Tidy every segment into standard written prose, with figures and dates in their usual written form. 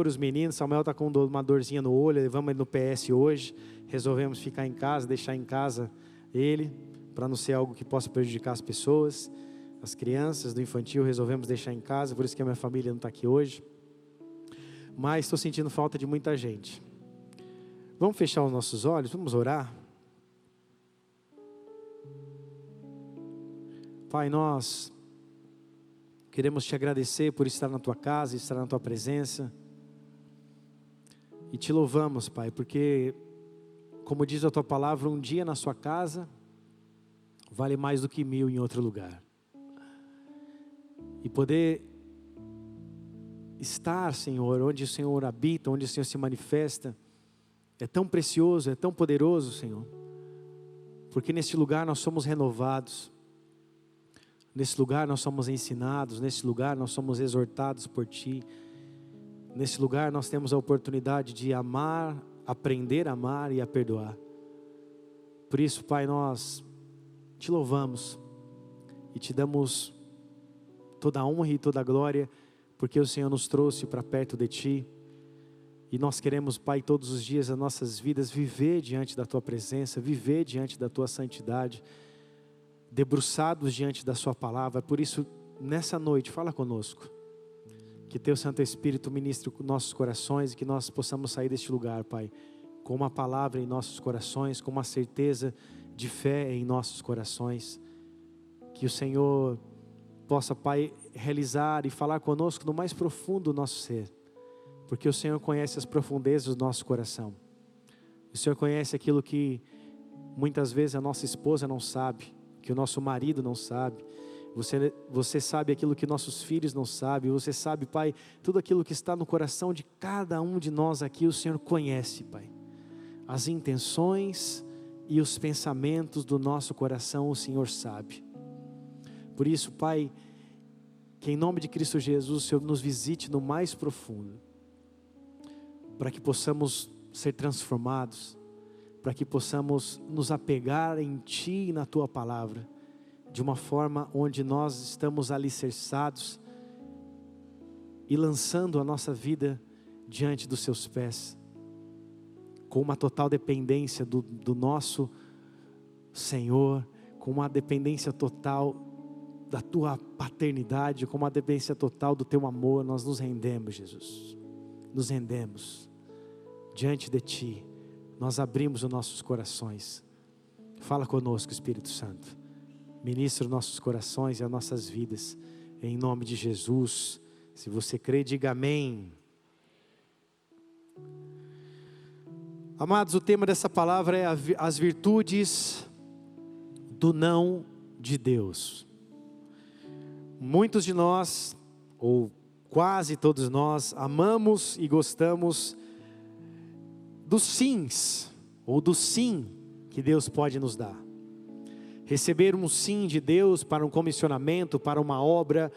Os meninos, Samuel está com uma dorzinha no olho, levamos ele no PS hoje, resolvemos ficar em casa, deixar em casa ele, para não ser algo que possa prejudicar as pessoas, as crianças do infantil resolvemos deixar em casa, por isso que a minha família não está aqui hoje, mas estou sentindo falta de muita gente. Vamos fechar os nossos olhos, vamos orar? Pai, nós queremos te agradecer por estar na tua casa, estar na tua presença. E te louvamos, Pai, porque, como diz a tua palavra, um dia na sua casa vale mais do que 1000 em outro lugar. E poder estar, Senhor, onde o Senhor habita, onde o Senhor se manifesta, é tão precioso, é tão poderoso, Senhor. Porque neste lugar nós somos renovados, nesse lugar nós somos ensinados, nesse lugar nós somos exortados por Ti. Nesse lugar nós temos a oportunidade de amar, aprender a amar e a perdoar. Por isso, Pai, nós te louvamos e te damos toda a honra e toda a glória, porque o Senhor nos trouxe para perto de Ti. E nós queremos, Pai, todos os dias das nossas vidas viver diante da Tua presença, viver diante da Tua santidade, debruçados diante da Sua palavra. Por isso, nessa noite, fala conosco. Que Teu Santo Espírito ministre nossos corações e que nós possamos sair deste lugar, Pai, com uma palavra em nossos corações, com uma certeza de fé em nossos corações. Que o Senhor possa, Pai, realizar e falar conosco no mais profundo do nosso ser. Porque o Senhor conhece as profundezas do nosso coração. O Senhor conhece aquilo que muitas vezes a nossa esposa não sabe, que o nosso marido não sabe. Você sabe aquilo que nossos filhos não sabem. Você sabe, Pai, tudo aquilo que está no coração de cada um de nós aqui, o Senhor conhece, Pai. As intenções e os pensamentos do nosso coração, o Senhor sabe. Por isso, Pai, que em nome de Cristo Jesus, o Senhor nos visite no mais profundo, para que possamos ser transformados, para que possamos nos apegar em Ti e na Tua palavra, de uma forma onde nós estamos alicerçados e lançando a nossa vida diante dos Seus pés, com uma total dependência do nosso Senhor, com uma dependência total da Tua paternidade, com uma dependência total do Teu amor. Nós nos rendemos, Jesus, nos rendemos diante de Ti, nós abrimos os nossos corações. Fala conosco, Espírito Santo. Ministra os nossos corações e as nossas vidas, em nome de Jesus. Se você crê, diga amém. Amados, o tema dessa palavra é as virtudes do não de Deus. Muitos de nós, ou quase todos nós, amamos e gostamos dos sims, ou do sim que Deus pode nos dar. Receber um sim de Deus para um comissionamento, para uma obra,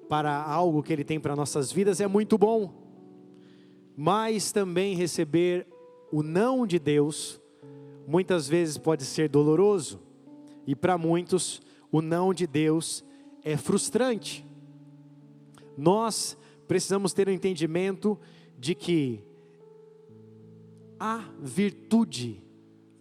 para algo que Ele tem para nossas vidas é muito bom. Mas também receber o não de Deus, muitas vezes pode ser doloroso. E para muitos, o não de Deus é frustrante. Nós precisamos ter um entendimento de que há virtude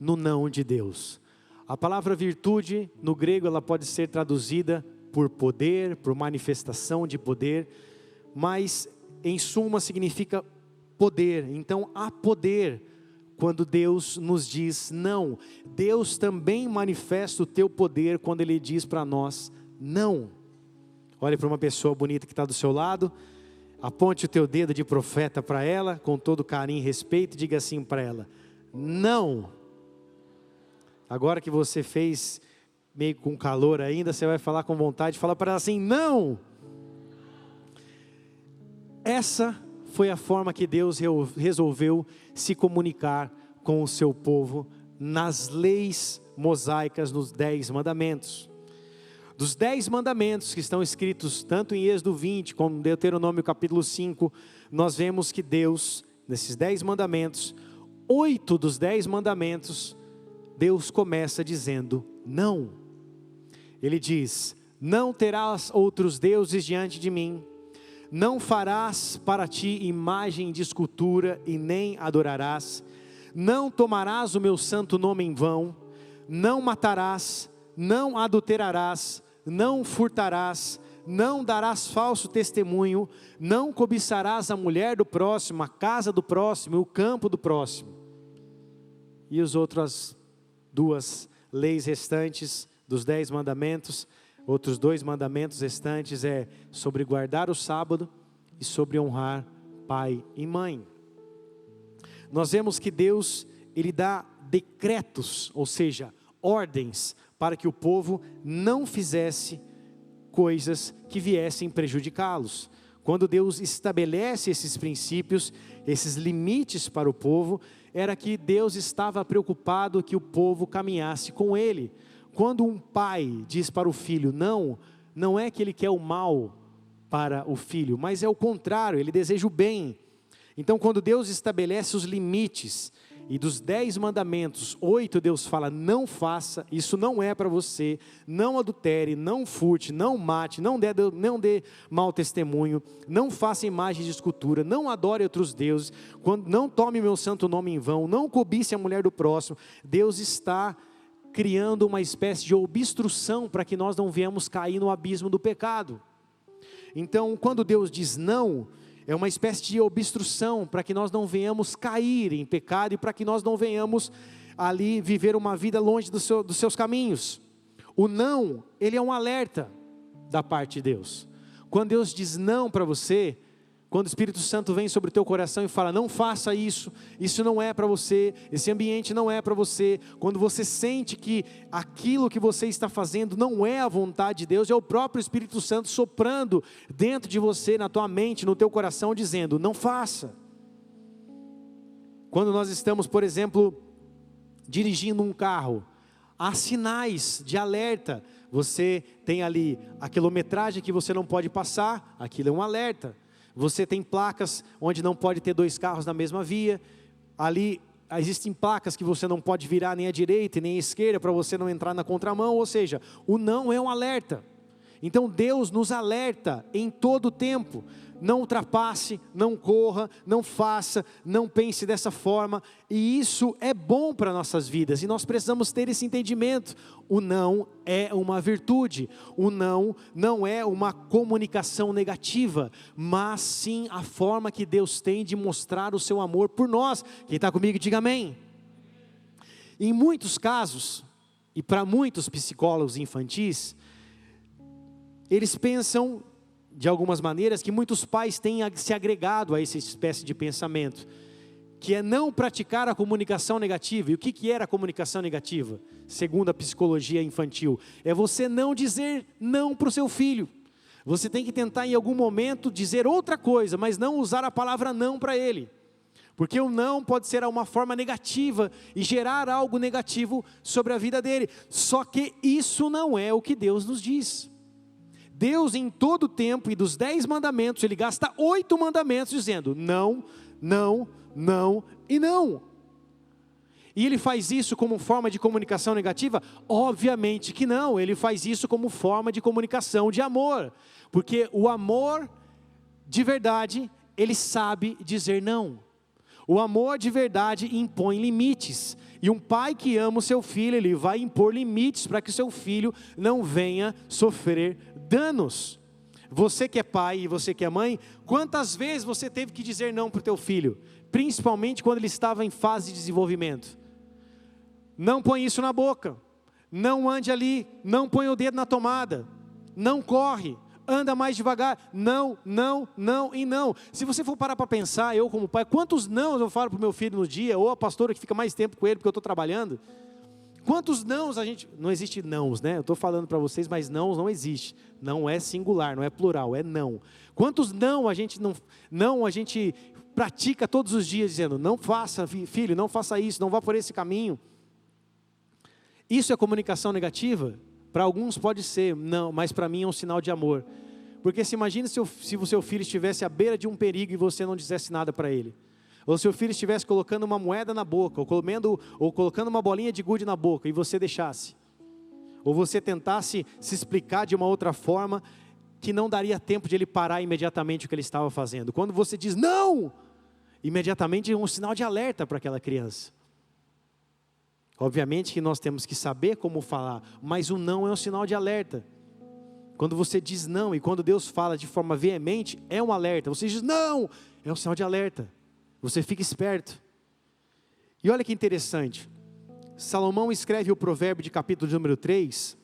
no não de Deus. A palavra virtude, no grego, ela pode ser traduzida por poder, por manifestação de poder, mas em suma significa poder. Então há poder quando Deus nos diz não. Deus também manifesta o teu poder quando Ele diz para nós não. Olhe para uma pessoa bonita que está do seu lado, aponte o teu dedo de profeta para ela, com todo carinho e respeito, e diga assim para ela: não. Agora que você fez meio com calor ainda, você vai falar com vontade, fala para ela assim: não. Essa foi a forma que Deus resolveu se comunicar com o seu povo nas leis mosaicas, nos 10 mandamentos. Dos 10 mandamentos que estão escritos tanto em Êxodo 20 como em Deuteronômio capítulo 5, nós vemos que Deus, nesses 10 mandamentos, 8 dos 10 mandamentos, Deus começa dizendo não. Ele diz: não terás outros deuses diante de mim, não farás para ti imagem de escultura e nem adorarás, não tomarás o meu santo nome em vão, não matarás, não adulterarás, não furtarás, não darás falso testemunho, não cobiçarás a mulher do próximo, a casa do próximo, o campo do próximo. E as outras 2 leis restantes dos 10 mandamentos, outros 2 mandamentos restantes é sobre guardar o sábado e sobre honrar pai e mãe. Nós vemos que Deus, Ele dá decretos, ou seja, ordens, para que o povo não fizesse coisas que viessem prejudicá-los. Quando Deus estabelece esses princípios, esses limites para o povo, era que Deus estava preocupado que o povo caminhasse com Ele. Quando um pai diz para o filho não, não é que ele quer o mal para o filho, mas é o contrário, ele deseja o bem. Então quando Deus estabelece os limites, e dos 10 mandamentos, 8 Deus fala, não faça, isso não é para você, não adultere, não furte, não mate, não dê mau testemunho, não faça imagem de escultura, não adore outros deuses, não tome meu santo nome em vão, não cobice a mulher do próximo. Deus está criando uma espécie de obstrução para que nós não venhamos cair no abismo do pecado. Então quando Deus diz não, é uma espécie de obstrução para que nós não venhamos cair em pecado e para que nós não venhamos ali viver uma vida longe dos seus caminhos. O não, ele é um alerta da parte de Deus. Quando Deus diz não para você, quando o Espírito Santo vem sobre o teu coração e fala, não faça isso, isso não é para você, esse ambiente não é para você. Quando você sente que aquilo que você está fazendo não é a vontade de Deus, é o próprio Espírito Santo soprando dentro de você, na tua mente, no teu coração, dizendo, não faça. Quando nós estamos, por exemplo, dirigindo um carro, há sinais de alerta. Você tem ali a quilometragem que você não pode passar, aquilo é um alerta. Você tem placas onde não pode ter 2 carros na mesma via. Ali existem placas que você não pode virar nem à direita nem à esquerda para você não entrar na contramão. Ou seja, o não é um alerta. Então Deus nos alerta em todo o tempo. Não ultrapasse, não corra, não faça, não pense dessa forma. E isso é bom para nossas vidas. E nós precisamos ter esse entendimento. O não é uma virtude. O não não é uma comunicação negativa. Mas sim a forma que Deus tem de mostrar o seu amor por nós. Quem está comigo diga amém. Em muitos casos, e para muitos psicólogos infantis, eles pensam de algumas maneiras que muitos pais têm se agregado a essa espécie de pensamento, que é não praticar a comunicação negativa. E o que era a comunicação negativa? Segundo a psicologia infantil, é você não dizer não para o seu filho. Você tem que tentar em algum momento dizer outra coisa, mas não usar a palavra não para ele. Porque o não pode ser uma forma negativa e gerar algo negativo sobre a vida dele. Só que isso não é o que Deus nos diz. Deus em todo o tempo, e dos 10 mandamentos, Ele gasta 8 mandamentos dizendo não, não, não e não. E Ele faz isso como forma de comunicação negativa? Obviamente que não. Ele faz isso como forma de comunicação de amor. Porque o amor de verdade, ele sabe dizer não. O amor de verdade impõe limites. E um pai que ama o seu filho, ele vai impor limites para que o seu filho não venha sofrer danos. Você que é pai e você que é mãe, quantas vezes você teve que dizer não para o teu filho? Principalmente quando ele estava em fase de desenvolvimento. Não põe isso na boca. Não ande ali. Não põe o dedo na tomada. Não corre. Anda mais devagar. Não, não, não e não. Se você for parar para pensar, eu como pai, quantos não eu falo para o meu filho no dia, ou a pastora que fica mais tempo com ele porque eu estou trabalhando. Quantos nãos a gente... Não existe nãos, né? Eu estou falando para vocês, mas nãos não existe. Não é singular, não é plural, é não. Quantos não a gente pratica todos os dias dizendo, não faça, filho, não faça isso, não vá por esse caminho. Isso é comunicação negativa? Para alguns pode ser, não, mas para mim é um sinal de amor. Porque se imagine se o seu filho estivesse à beira de um perigo e você não dissesse nada para ele. Ou seu filho estivesse colocando uma moeda na boca, ou colocando uma bolinha de gude na boca, e você deixasse. Ou você tentasse se explicar de uma outra forma, que não daria tempo de ele parar imediatamente o que ele estava fazendo. Quando você diz não, imediatamente é um sinal de alerta para aquela criança. Obviamente que nós temos que saber como falar, mas o não é um sinal de alerta. Quando você diz não, e quando Deus fala de forma veemente, é um alerta. Você diz não, é um sinal de alerta. Você fica esperto. E olha que interessante, Salomão escreve o provérbio de capítulo número 3,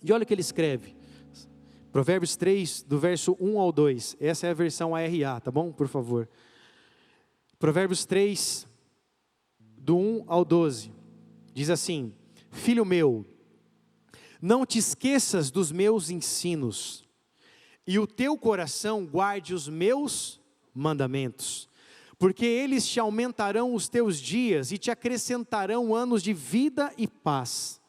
e olha o que ele escreve, Provérbios 3, do verso 1 ao 2, essa é a versão ARA, tá bom? Por favor. Provérbios 3, do 1 ao 12, diz assim: filho meu, não te esqueças dos meus ensinos, e o teu coração guarde os meus mandamentos, porque eles te aumentarão os teus dias e te acrescentarão anos de vida e paz.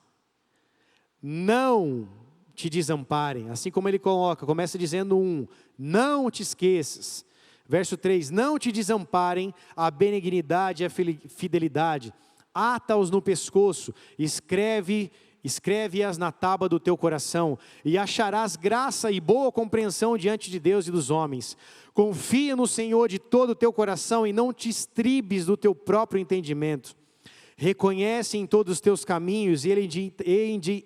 Não te desamparem, assim como ele coloca, começa dizendo não te esqueças. Verso 3, não te desamparem a benignidade e a fidelidade, ata-os no pescoço, escreve-as na tábua do teu coração, e acharás graça e boa compreensão diante de Deus e dos homens. Confia no Senhor de todo o teu coração e não te estribes do teu próprio entendimento. Reconhece em todos os teus caminhos e Ele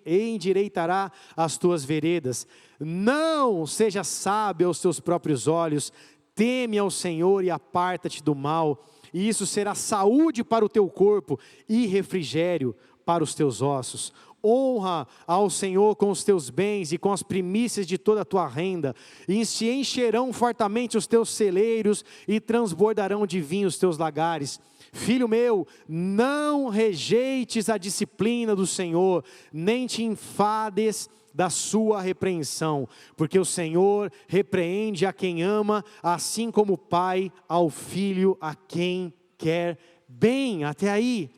endireitará as tuas veredas. Não seja sábio aos teus próprios olhos, teme ao Senhor e aparta-te do mal, e isso será saúde para o teu corpo e refrigério para os teus ossos. Honra ao Senhor com os teus bens e com as primícias de toda a tua renda, e se encherão fartamente os teus celeiros e transbordarão de vinho os teus lagares. Filho meu, não rejeites a disciplina do Senhor, nem te enfades da sua repreensão, porque o Senhor repreende a quem ama, assim como o pai ao filho a quem quer bem. Até aí.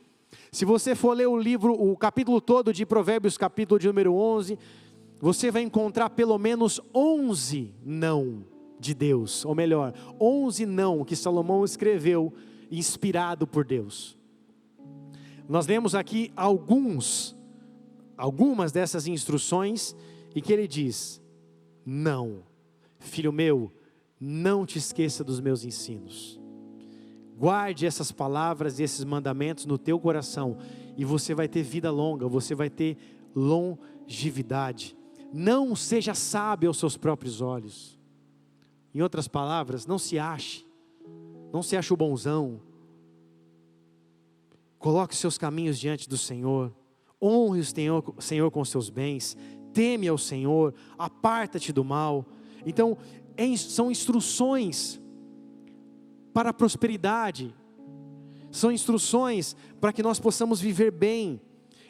Se você for ler o capítulo todo de Provérbios, capítulo de número 11, você vai encontrar pelo menos 11 não de Deus, ou melhor, 11 não que Salomão escreveu, inspirado por Deus. Nós vemos aqui algumas dessas instruções, e que ele diz: não, filho meu, não te esqueça dos meus ensinos. Guarde essas palavras e esses mandamentos no teu coração, e você vai ter vida longa, você vai ter longevidade. Não seja sábio aos seus próprios olhos. Em outras palavras, não se ache o bonzão. Coloque os seus caminhos diante do Senhor, honre o Senhor com os seus bens, teme ao Senhor, aparta-te do mal. Então, são instruções para a prosperidade, são instruções para que nós possamos viver bem,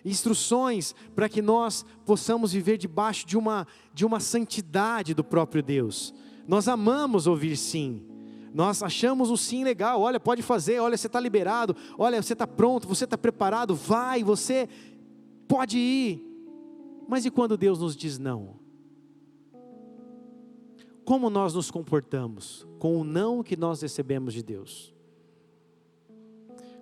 instruções para que nós possamos viver debaixo de uma santidade do próprio Deus. Nós amamos ouvir sim, nós achamos o sim legal. Olha, pode fazer, olha, você está liberado, olha, você está pronto, você está preparado, vai, você pode ir. Mas e quando Deus nos diz não? Como nós nos comportamos com o não que nós recebemos de Deus?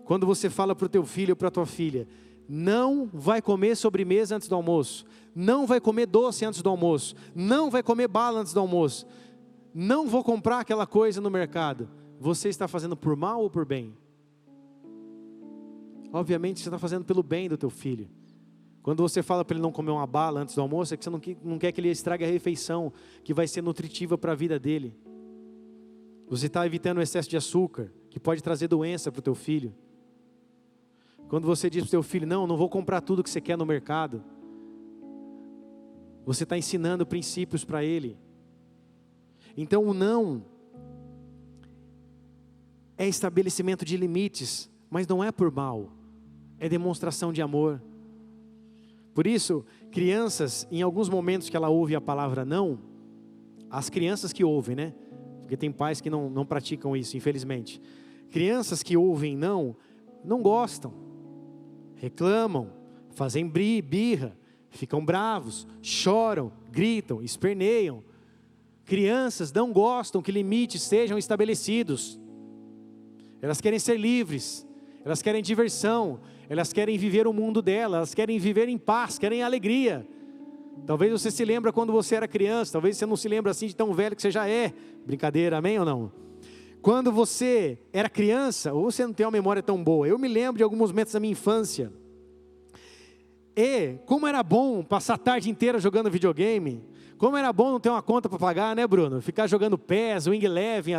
Quando você fala para o teu filho ou para a tua filha: não vai comer sobremesa antes do almoço, não vai comer doce antes do almoço, não vai comer bala antes do almoço, não vou comprar aquela coisa no mercado. Você está fazendo por mal ou por bem? Obviamente você está fazendo pelo bem do teu filho. Quando você fala para ele não comer uma bala antes do almoço, é que você não quer que ele estrague a refeição, que vai ser nutritiva para a vida dele. Você está evitando o excesso de açúcar, que pode trazer doença para o teu filho. Quando você diz para o teu filho: não vou comprar tudo que você quer no mercado, você está ensinando princípios para ele. Então o não é estabelecimento de limites, mas não é por mal, é demonstração de amor. Por isso, crianças, em alguns momentos que ela ouve a palavra não, as crianças que ouvem, né? Porque tem pais que não praticam isso, infelizmente. Crianças que ouvem não gostam, reclamam, fazem birra, ficam bravos, choram, gritam, esperneiam. Crianças não gostam que limites sejam estabelecidos. Elas querem ser livres, elas querem diversão, elas querem viver o mundo dela, elas querem viver em paz, querem alegria. Talvez você se lembre quando você era criança, talvez você não se lembre assim de tão velho que você já é. Brincadeira, amém ou não? Quando você era criança, ou você não tem uma memória tão boa, eu me lembro de alguns momentos da minha infância. E como era bom passar a tarde inteira jogando videogame, como era bom não ter uma conta para pagar, né, Bruno? Ficar jogando PES, Wing Eleven,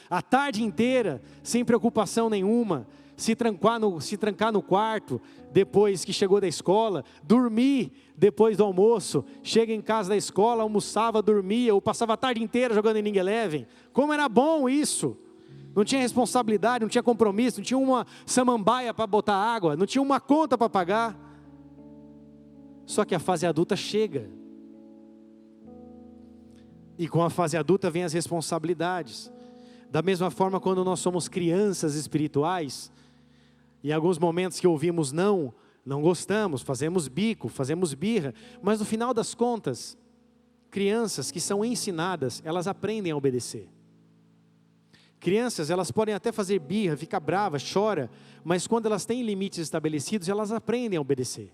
a tarde inteira, sem preocupação nenhuma. Se trancar no quarto, depois que chegou da escola, dormir depois do almoço, chega em casa da escola, almoçava, dormia, ou passava a tarde inteira jogando em Wing Eleven. Como era bom isso! Não tinha responsabilidade, não tinha compromisso, não tinha uma samambaia para botar água, não tinha uma conta para pagar. Só que a fase adulta chega. E com a fase adulta vem as responsabilidades. Da mesma forma, quando nós somos crianças espirituais, em alguns momentos que ouvimos não gostamos, fazemos bico, fazemos birra, mas no final das contas, crianças que são ensinadas, elas aprendem a obedecer. Crianças, elas podem até fazer birra, ficar brava, chora, mas quando elas têm limites estabelecidos, elas aprendem a obedecer.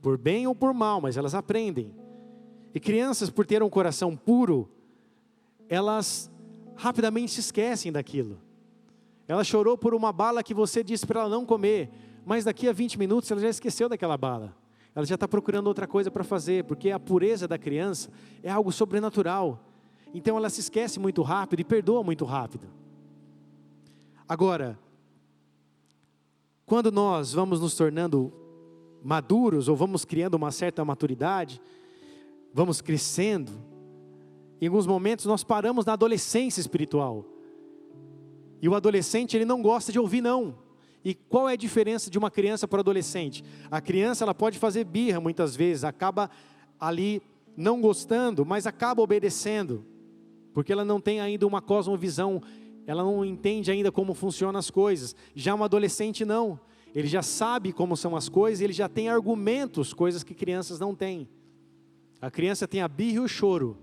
Por bem ou por mal, mas elas aprendem. E crianças, por ter um coração puro, elas rapidamente se esquecem daquilo. Ela chorou por uma bala que você disse para ela não comer, mas daqui a 20 minutos ela já esqueceu daquela bala. Ela já está procurando outra coisa para fazer, porque a pureza da criança é algo sobrenatural. Então ela se esquece muito rápido e perdoa muito rápido. Agora, quando nós vamos nos tornando maduros, ou vamos criando uma certa maturidade, vamos crescendo, em alguns momentos nós paramos na adolescência espiritual. E o adolescente, ele não gosta de ouvir não. E qual é a diferença de uma criança para o adolescente? A criança, ela pode fazer birra muitas vezes, acaba ali não gostando, mas acaba obedecendo. Porque ela não tem ainda uma cosmovisão, ela não entende ainda como funcionam as coisas. Já um adolescente não, ele já sabe como são as coisas, ele já tem argumentos, coisas que crianças não têm. A criança tem a birra e o choro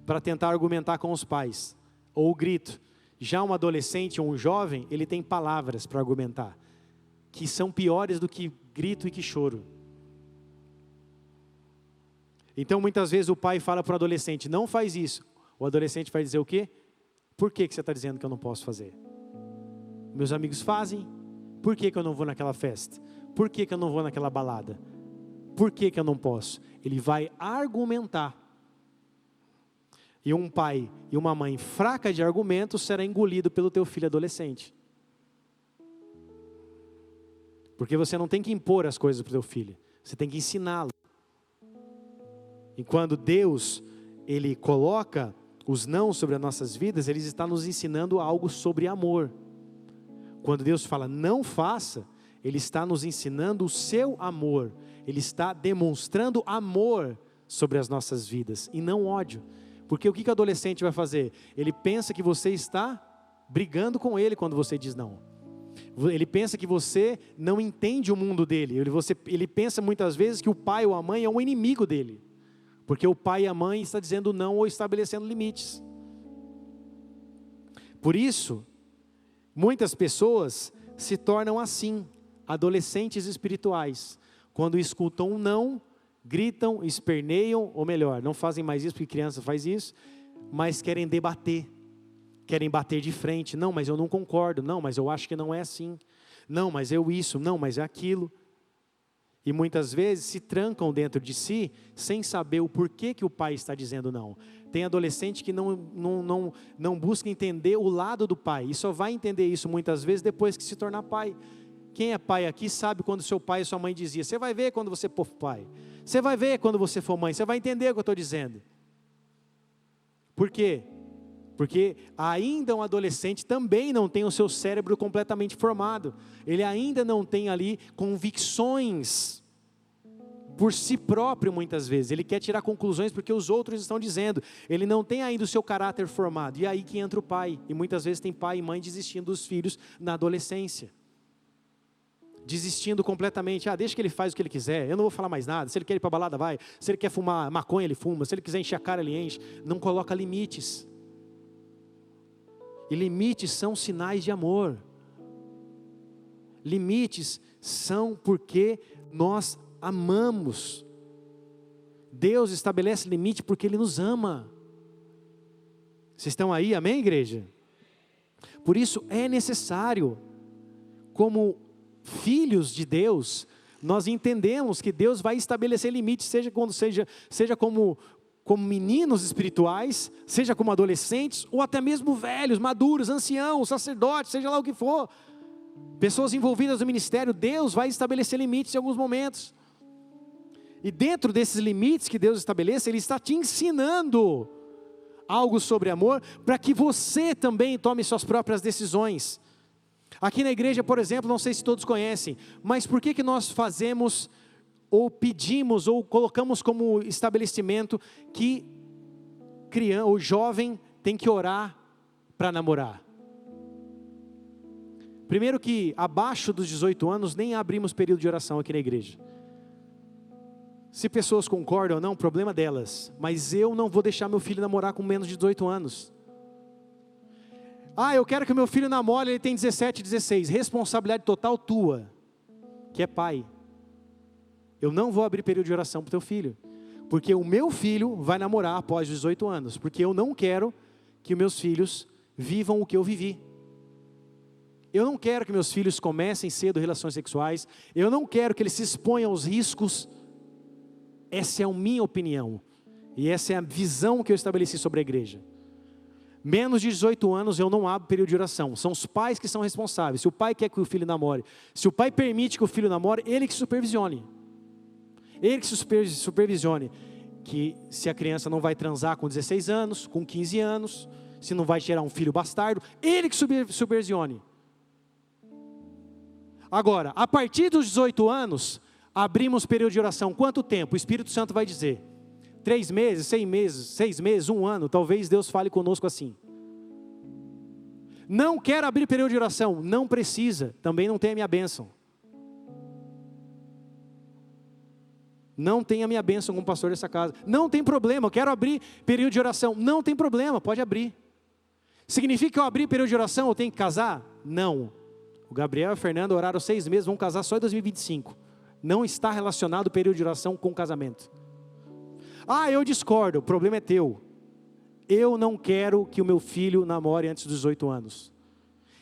para tentar argumentar com os pais, ou o grito. Já um adolescente ou um jovem, ele tem palavras para argumentar, que são piores do que grito e que choro. Então muitas vezes o pai fala para o adolescente, não faz isso. O adolescente vai dizer o quê? Por que você está dizendo que eu não posso fazer? Meus amigos fazem, por que eu não vou naquela festa? Por que eu não vou naquela balada? Por que eu não posso? Ele vai argumentar. E um pai e uma mãe fraca de argumentos será engolido pelo teu filho adolescente. Porque você não tem que impor as coisas para o teu filho, você tem que ensiná-lo. E quando Deus, Ele coloca os não sobre as nossas vidas, Ele está nos ensinando algo sobre amor. Quando Deus fala não faça, Ele está nos ensinando o seu amor. Ele está demonstrando amor sobre as nossas vidas e não ódio. Porque o que o adolescente vai fazer? Ele pensa que você está brigando com ele quando você diz não. Ele pensa que você não entende o mundo dele. Ele pensa muitas vezes que o pai ou a mãe é um inimigo dele. Porque o pai e a mãe estão dizendo não ou estabelecendo limites. Por isso, muitas pessoas se tornam assim, adolescentes espirituais. Quando escutam um não, gritam, esperneiam, ou melhor, não fazem mais isso porque criança faz isso, mas querem debater, querem bater de frente. Não, mas eu não concordo. Não, mas eu acho que não é assim. Não, mas eu isso. Não, mas é aquilo. E muitas vezes se trancam dentro de si, sem saber o porquê que o pai está dizendo não. Tem adolescente que não busca entender o lado do pai, e só vai entender isso muitas vezes depois que se tornar pai. Quem é pai aqui sabe quando seu pai e sua mãe diziam, você vai ver quando você for pai, você vai ver quando você for mãe, você vai entender o que eu estou dizendo. Por quê? Porque ainda um adolescente também não tem o seu cérebro completamente formado. Ele ainda não tem ali convicções por si próprio muitas vezes. Ele quer tirar conclusões porque os outros estão dizendo. Ele não tem ainda o seu caráter formado. E aí que entra o pai. E muitas vezes tem pai e mãe desistindo dos filhos na adolescência. Desistindo completamente. Deixa que ele faz o que ele quiser. Eu não vou falar mais nada. Se ele quer ir para a balada, vai. Se ele quer fumar maconha, ele fuma. Se ele quiser encher a cara, ele enche. Não coloca limites. E limites são sinais de amor. Limites são porque nós amamos. Deus estabelece limite porque Ele nos ama. Vocês estão aí, amém, igreja? Por isso é necessário, como filhos de Deus, nós entendemos que Deus vai estabelecer limites, seja como meninos espirituais, seja como adolescentes, ou até mesmo velhos, maduros, anciãos, sacerdotes, seja lá o que for, pessoas envolvidas no ministério. Deus vai estabelecer limites em alguns momentos, e dentro desses limites que Deus estabelece, Ele está te ensinando algo sobre amor, para que você também tome suas próprias decisões. Aqui na igreja, por exemplo, não sei se todos conhecem, mas por que nós fazemos, ou pedimos, ou colocamos como estabelecimento, que criança ou jovem tem que orar para namorar? Primeiro que abaixo dos 18 anos, nem abrimos período de oração aqui na igreja. Se pessoas concordam ou não, problema delas, mas eu não vou deixar meu filho namorar com menos de 18 anos. Eu quero que meu filho namore, ele tem 17, 16, responsabilidade total tua, que é pai. Eu não vou abrir período de oração para o teu filho, porque o meu filho vai namorar após 18 anos, porque eu não quero que meus filhos vivam o que eu vivi. Eu não quero que meus filhos comecem cedo relações sexuais, eu não quero que eles se exponham aos riscos. Essa é a minha opinião, e essa é a visão que eu estabeleci sobre a igreja. Menos de 18 anos eu não abro período de oração, são os pais que são responsáveis. Se o pai quer que o filho namore, se o pai permite que o filho namore, ele que supervisione. Ele que supervisione, que se a criança não vai transar com 16 anos, com 15 anos, se não vai gerar um filho bastardo, ele que supervisione. Agora, a partir dos 18 anos, abrimos período de oração. Quanto tempo? O Espírito Santo vai dizer. 3 meses, 6 meses, 1 ano, talvez Deus fale conosco assim. Não quero abrir período de oração, não precisa, também não tem a minha bênção. Não tem a minha bênção como pastor dessa casa, não tem problema, eu quero abrir período de oração, não tem problema, pode abrir. Significa que eu abrir período de oração, eu tenho que casar? Não. O Gabriel e a Fernanda oraram 6 meses, vão casar só em 2025. Não está relacionado o período de oração com o casamento. Eu discordo, o problema é teu. Eu não quero que o meu filho namore antes dos 18 anos.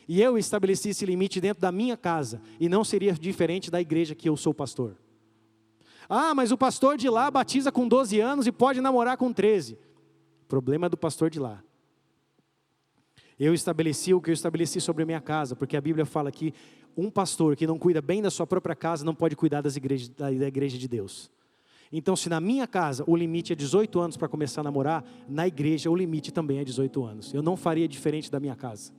E eu estabeleci esse limite dentro da minha casa, e não seria diferente da igreja que eu sou pastor. Mas o pastor de lá batiza com 12 anos e pode namorar com 13. Problema é do pastor de lá. Eu estabeleci o que eu estabeleci sobre a minha casa, porque a Bíblia fala que um pastor que não cuida bem da sua própria casa não pode cuidar da igreja de Deus. Então, se na minha casa o limite é 18 anos para começar a namorar, na igreja o limite também é 18 anos. Eu não faria diferente da minha casa.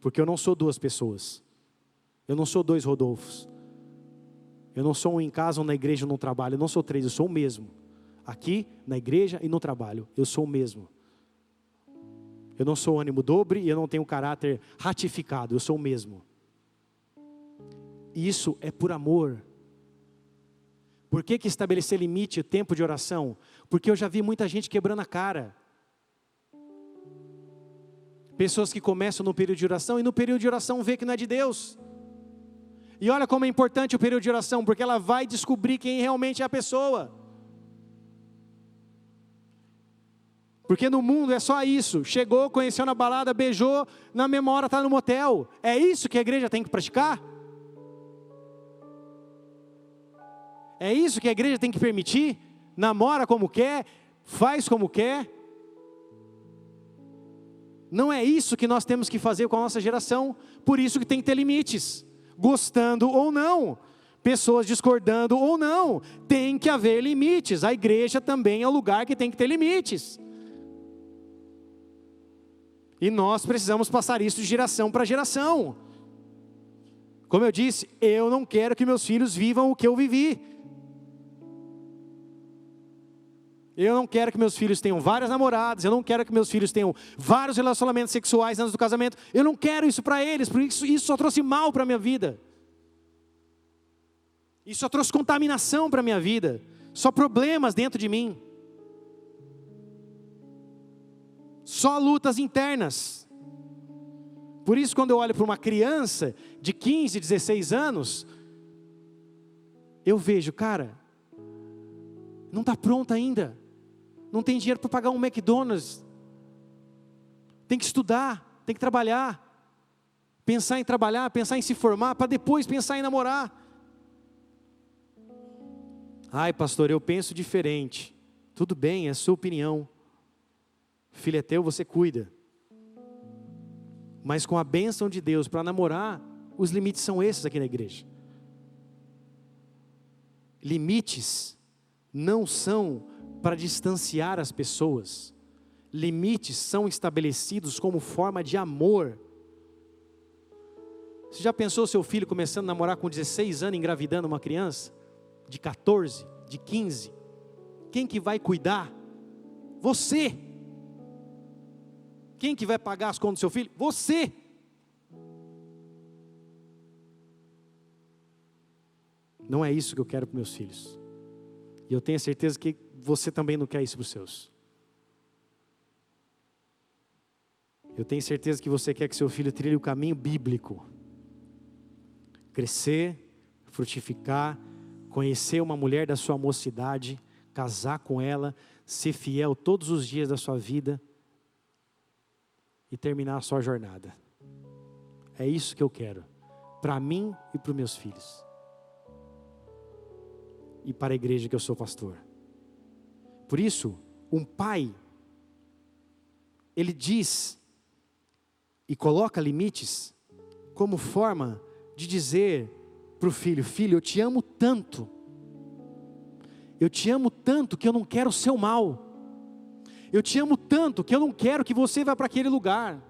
Porque eu não sou 2 pessoas. Eu não sou 2 Rodolfos. Eu não sou um em casa ou na igreja ou no trabalho. Eu não sou 3, eu sou o mesmo. Aqui, na igreja e no trabalho, eu sou o mesmo. Eu não sou ânimo dobre e eu não tenho caráter ratificado, eu sou o mesmo. Isso é por amor. Por que estabelecer limite, tempo de oração? Porque eu já vi muita gente quebrando a cara. Pessoas que começam no período de oração e no período de oração vê que não é de Deus. E olha como é importante o período de oração, porque ela vai descobrir quem realmente é a pessoa. Porque no mundo é só isso. Chegou, conheceu na balada, beijou, na mesma hora está no motel. É isso que a igreja tem que praticar? É isso que a igreja tem que permitir? Namora como quer, faz como quer. Não é isso que nós temos que fazer com a nossa geração. Por isso que tem que ter limites. Gostando ou não. Pessoas discordando ou não. Tem que haver limites. A igreja também é o lugar que tem que ter limites. E nós precisamos passar isso de geração para geração. Como eu disse, eu não quero que meus filhos vivam o que eu vivi. Eu não quero que meus filhos tenham várias namoradas, eu não quero que meus filhos tenham vários relacionamentos sexuais antes do casamento. Eu não quero isso para eles, porque isso só trouxe mal para a minha vida. Isso só trouxe contaminação para a minha vida. Só problemas dentro de mim. Só lutas internas. Por isso, quando eu olho para uma criança de 15, 16 anos, eu vejo, cara, Não está pronta ainda. Não tem dinheiro para pagar um McDonald's. Tem que estudar, tem que trabalhar. Pensar em trabalhar, pensar em se formar, para depois pensar em namorar. Ai, pastor, eu penso diferente. Tudo bem, é a sua opinião. O filho é teu, você cuida. Mas com a bênção de Deus para namorar, os limites são esses aqui na igreja. Limites não são para distanciar as pessoas. Limites são estabelecidos como forma de amor. Você já pensou seu filho começando a namorar com 16 anos, engravidando uma criança? De 14, de 15? Quem que vai cuidar? Você. Quem que vai pagar as contas do seu filho? Você. Não é isso que eu quero para meus filhos. E eu tenho certeza que você também não quer isso para os seus. Eu tenho certeza que você quer que seu filho trilhe o caminho bíblico. Crescer, frutificar, conhecer uma mulher da sua mocidade, casar com ela, ser fiel todos os dias da sua vida e terminar a sua jornada. É isso que eu quero, para mim e para os meus filhos. E para a igreja que eu sou pastor. Por isso, um pai, ele diz e coloca limites como forma de dizer para o filho: filho, eu te amo tanto. Eu te amo tanto que eu não quero o seu mal. Eu te amo tanto que eu não quero que você vá para aquele lugar.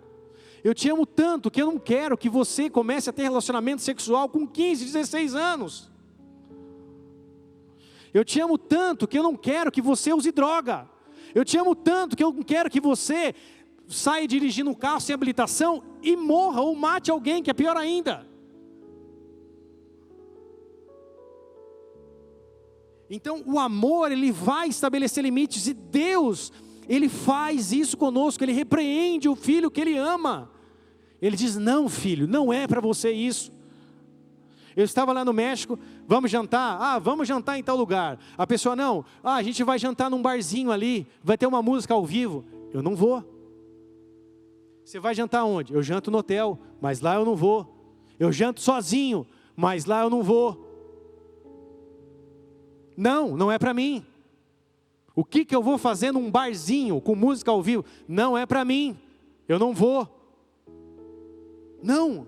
Eu te amo tanto que eu não quero que você comece a ter relacionamento sexual com 15, 16 anos. Eu te amo tanto que eu não quero que você use droga. Eu te amo tanto que eu não quero que você saia dirigindo um carro sem habilitação e morra ou mate alguém, que é pior ainda. Então o amor, ele vai estabelecer limites, e Deus, ele faz isso conosco. Ele repreende o filho que ele ama. Ele diz: não, filho, não é para você isso. Eu estava lá no México, vamos jantar? Vamos jantar em tal lugar. A pessoa: não, a gente vai jantar num barzinho ali, vai ter uma música ao vivo. Eu não vou. Você vai jantar onde? Eu janto no hotel, mas lá eu não vou. Eu janto sozinho, mas lá eu não vou. Não, não é para mim. O que eu vou fazer num barzinho com música ao vivo? Não é para mim. Eu não vou. Não.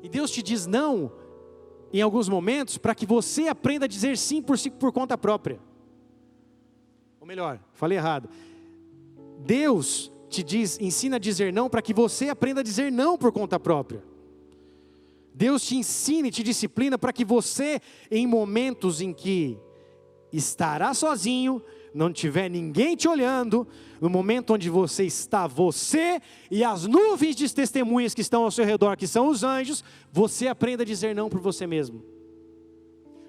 E Deus te diz não em alguns momentos para que você aprenda a dizer sim por conta própria. Ou melhor, falei errado. Deus te ensina a dizer não para que você aprenda a dizer não por conta própria. Deus te ensina e te disciplina para que você, em momentos em que estará sozinho, não tiver ninguém te olhando, no momento onde você está, você e as nuvens de testemunhas que estão ao seu redor, que são os anjos, você aprenda a dizer não por você mesmo.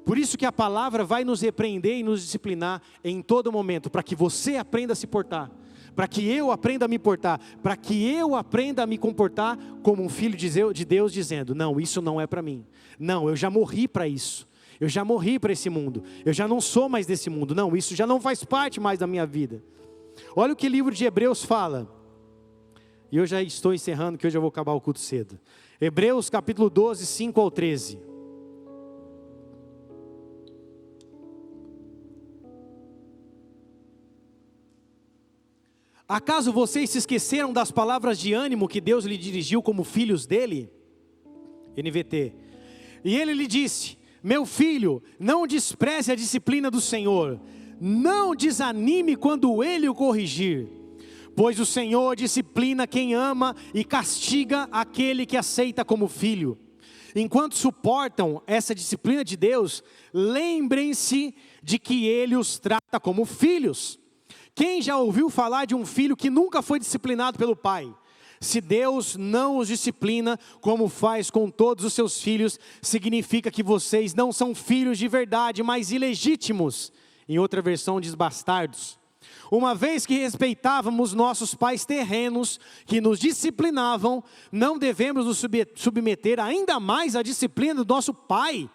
Por isso que a palavra vai nos repreender e nos disciplinar em todo momento, para que você aprenda a se portar, para que eu aprenda a me portar, para que eu aprenda a me comportar como um filho de Deus, dizendo: não, isso não é para mim. Não, eu já morri para isso. Eu já morri para esse mundo. Eu já não sou mais desse mundo. Não, isso já não faz parte mais da minha vida. Olha o que o livro de Hebreus fala. E eu já estou encerrando, que hoje eu vou acabar o culto cedo. Hebreus capítulo 12, 5 ao 13. Acaso vocês se esqueceram das palavras de ânimo que Deus lhe dirigiu como filhos dele? NVT. E ele lhe disse: meu filho, não despreze a disciplina do Senhor, não desanime quando Ele o corrigir, pois o Senhor disciplina quem ama e castiga aquele que aceita como filho. Enquanto suportam essa disciplina de Deus, lembrem-se de que Ele os trata como filhos. Quem já ouviu falar de um filho que nunca foi disciplinado pelo pai? Se Deus não os disciplina como faz com todos os seus filhos, significa que vocês não são filhos de verdade, mas ilegítimos. Em outra versão diz bastardos. Uma vez que respeitávamos nossos pais terrenos, que nos disciplinavam, não devemos nos submeter ainda mais à disciplina do nosso Pai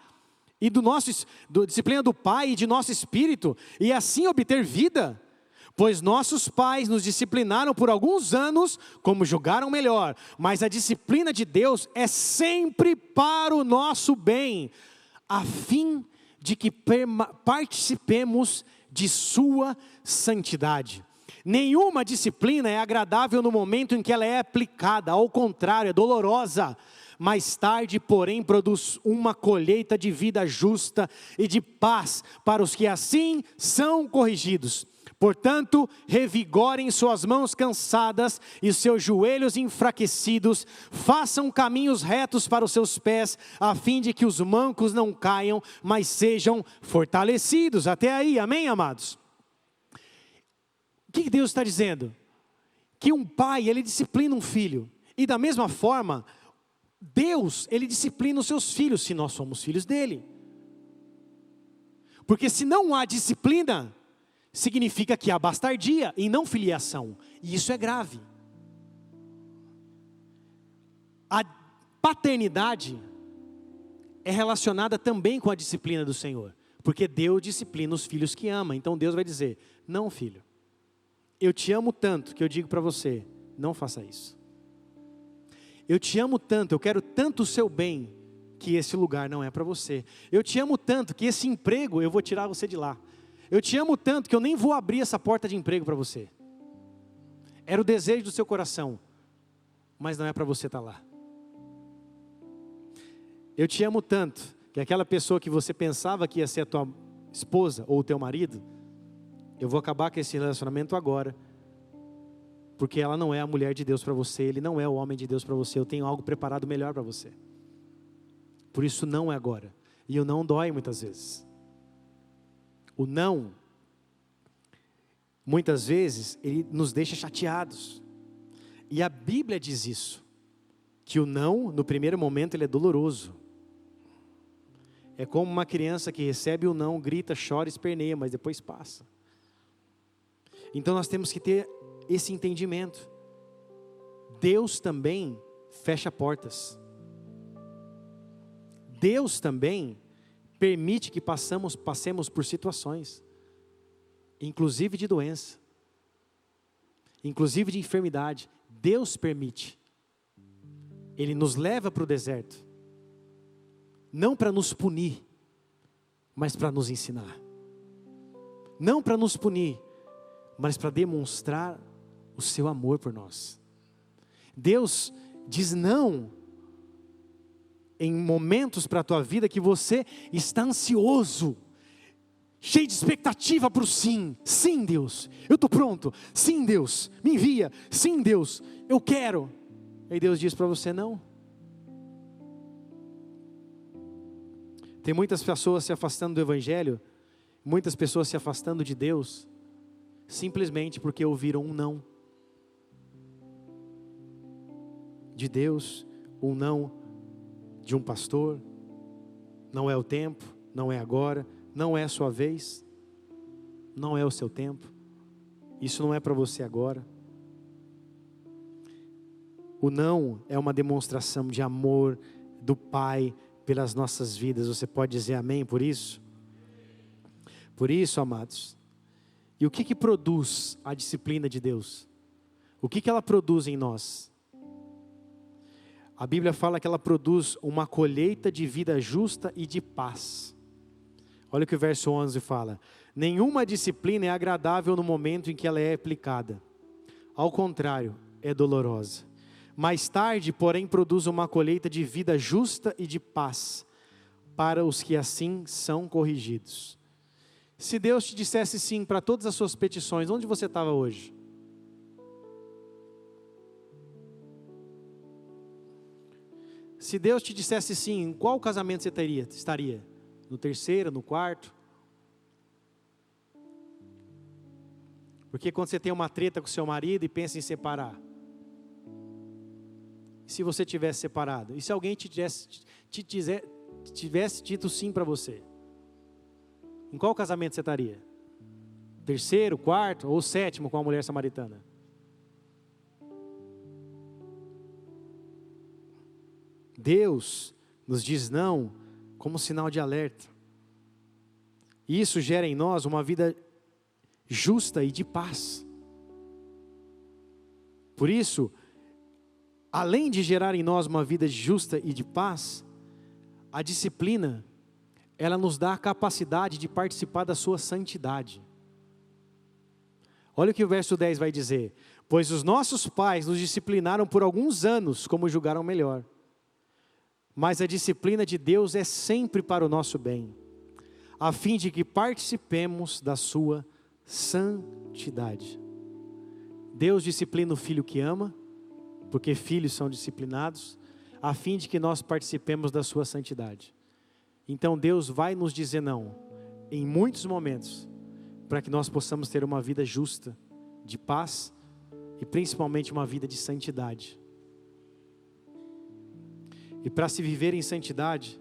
e disciplina do Pai e de nosso espírito, e assim obter vida? Pois nossos pais nos disciplinaram por alguns anos, como julgaram melhor, mas a disciplina de Deus é sempre para o nosso bem, a fim de que participemos de sua santidade. Nenhuma disciplina é agradável no momento em que ela é aplicada, ao contrário, é dolorosa. Mais tarde, porém, produz uma colheita de vida justa e de paz para os que assim são corrigidos. Portanto, revigorem suas mãos cansadas e seus joelhos enfraquecidos, façam caminhos retos para os seus pés, a fim de que os mancos não caiam, mas sejam fortalecidos. Até aí, amém, amados? O que Deus está dizendo? Que um pai, ele disciplina um filho, e da mesma forma, Deus, ele disciplina os seus filhos, se nós somos filhos dele. Porque se não há disciplina, significa que há bastardia e não filiação, e isso é grave. A paternidade é relacionada também com a disciplina do Senhor, porque Deus disciplina os filhos que ama. Então Deus vai dizer: não, filho, eu te amo tanto que eu digo para você, não faça isso. Eu te amo tanto, eu quero tanto o seu bem, que esse lugar não é para você. Eu te amo tanto que esse emprego eu vou tirar você de lá. Eu te amo tanto que eu nem vou abrir essa porta de emprego para você. Era o desejo do seu coração, mas não é para você estar lá. Eu te amo tanto que aquela pessoa que você pensava que ia ser a tua esposa ou o teu marido, eu vou acabar com esse relacionamento agora, porque ela não é a mulher de Deus para você, ele não é o homem de Deus para você, eu tenho algo preparado melhor para você. Por isso não é agora. E o não dói muitas vezes. O não, muitas vezes, ele nos deixa chateados. E a Bíblia diz isso, que o não, no primeiro momento, ele é doloroso. É como uma criança que recebe o não, grita, chora, esperneia, mas depois passa. Então nós temos que ter esse entendimento. Deus também fecha portas. Deus também permite que passemos por situações, inclusive de doença, inclusive de enfermidade. Deus permite. Ele nos leva para o deserto, não para nos punir, mas para nos ensinar. Não para nos punir, mas para demonstrar o seu amor por nós. Deus diz não em momentos para a tua vida que você está ansioso, cheio de expectativa para o sim. Sim, Deus, eu estou pronto. Sim, Deus, me envia. Sim, Deus, eu quero. Aí Deus diz para você não. Tem muitas pessoas se afastando do Evangelho, muitas pessoas se afastando de Deus, simplesmente porque ouviram um não de Deus, um não de um pastor. Não é o tempo, não é agora, não é a sua vez, não é o seu tempo, isso não é para você agora. O não é uma demonstração de amor do Pai pelas nossas vidas. Você pode dizer amém por isso? Por isso, amados, e o que produz a disciplina de Deus? O que ela produz em nós? A Bíblia fala que ela produz uma colheita de vida justa e de paz. Olha o que o verso 11 fala: nenhuma disciplina é agradável no momento em que ela é aplicada. Ao contrário, é dolorosa. Mais tarde, porém, produz uma colheita de vida justa e de paz para os que assim são corrigidos. Se Deus te dissesse sim para todas as suas petições, onde você estava hoje? Se Deus te dissesse sim, em qual casamento você estaria? No terceiro, no quarto? Porque quando você tem uma treta com seu marido e pensa em separar, e se você tivesse separado? E se alguém tivesse dito sim para você? Em qual casamento você estaria? Terceiro, quarto ou sétimo com a mulher samaritana? Deus nos diz não como sinal de alerta. E isso gera em nós uma vida justa e de paz. Por isso, além de gerar em nós uma vida justa e de paz, a disciplina, ela nos dá a capacidade de participar da sua santidade. Olha o que o verso 10 vai dizer: pois os nossos pais nos disciplinaram por alguns anos, como julgaram melhor. Mas a disciplina de Deus é sempre para o nosso bem, a fim de que participemos da sua santidade. Deus disciplina o filho que ama, porque filhos são disciplinados, a fim de que nós participemos da sua santidade. Então Deus vai nos dizer não, em muitos momentos, para que nós possamos ter uma vida justa, de paz, e principalmente uma vida de santidade. E para se viver em santidade,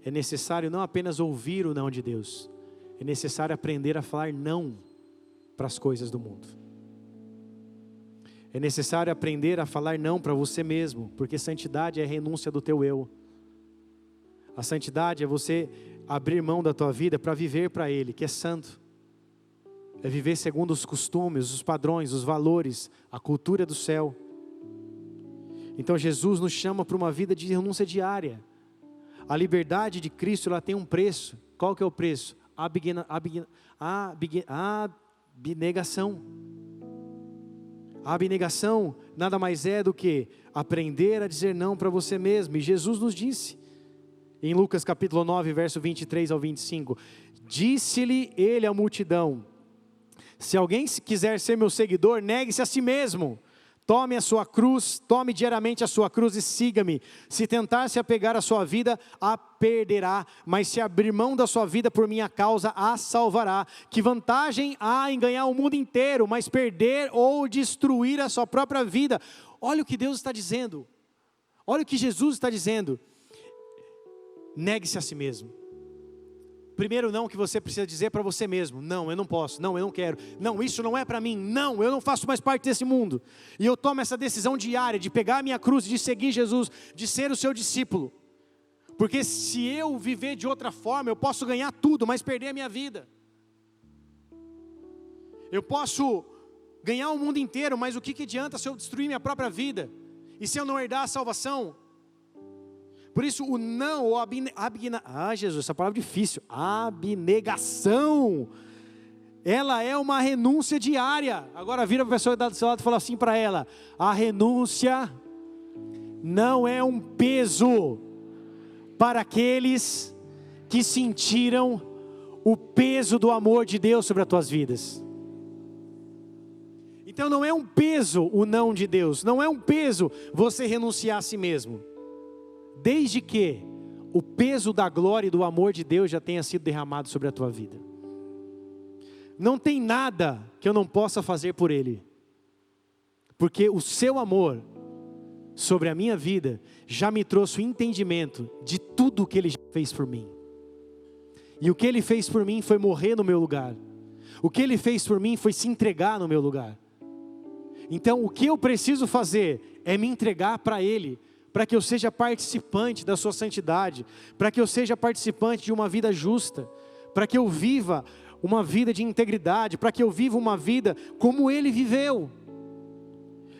é necessário não apenas ouvir o não de Deus, é necessário aprender a falar não para as coisas do mundo. É necessário aprender a falar não para você mesmo, porque santidade é a renúncia do teu eu. A santidade é você abrir mão da tua vida para viver para Ele, que é santo. É viver segundo os costumes, os padrões, os valores, a cultura do céu. Então Jesus nos chama para uma vida de renúncia diária. A liberdade de Cristo, ela tem um preço. Qual que é o preço? Abnegação. A abnegação nada mais é do que aprender a dizer não para você mesmo. E Jesus nos disse, em Lucas capítulo 9, verso 23 ao 25, disse-lhe ele à multidão: se alguém quiser ser meu seguidor, negue-se a si mesmo. Tome a sua cruz, tome diariamente a sua cruz e siga-me. Se tentar se apegar à sua vida, a perderá. Mas se abrir mão da sua vida por minha causa, a salvará. Que vantagem há em ganhar o mundo inteiro, mas perder ou destruir a sua própria vida? Olha o que Deus está dizendo. Olha o que Jesus está dizendo. Negue-se a si mesmo. Primeiro não que você precisa dizer para você mesmo: não, eu não posso, não, eu não quero, não, isso não é para mim, não, eu não faço mais parte desse mundo. E eu tomo essa decisão diária de pegar a minha cruz, de seguir Jesus, de ser o seu discípulo. Porque se eu viver de outra forma, eu posso ganhar tudo, mas perder a minha vida. Eu posso ganhar o mundo inteiro, mas o que adianta se eu destruir minha própria vida? E se eu não herdar a salvação? Por isso o não, ou Jesus, essa palavra é difícil, abnegação, ela é uma renúncia diária. Agora vira para a pessoa que está do seu lado e fala assim para ela: a renúncia não é um peso para aqueles que sentiram o peso do amor de Deus sobre as tuas vidas. Então não é um peso o não de Deus, não é um peso você renunciar a si mesmo. Desde que o peso da glória e do amor de Deus já tenha sido derramado sobre a tua vida. Não tem nada que eu não possa fazer por Ele. Porque o seu amor sobre a minha vida já me trouxe o entendimento de tudo o que Ele já fez por mim. E o que Ele fez por mim foi morrer no meu lugar. O que Ele fez por mim foi se entregar no meu lugar. Então o que eu preciso fazer é me entregar para Ele, para que eu seja participante da sua santidade, para que eu seja participante de uma vida justa, para que eu viva uma vida de integridade, para que eu viva uma vida como Ele viveu.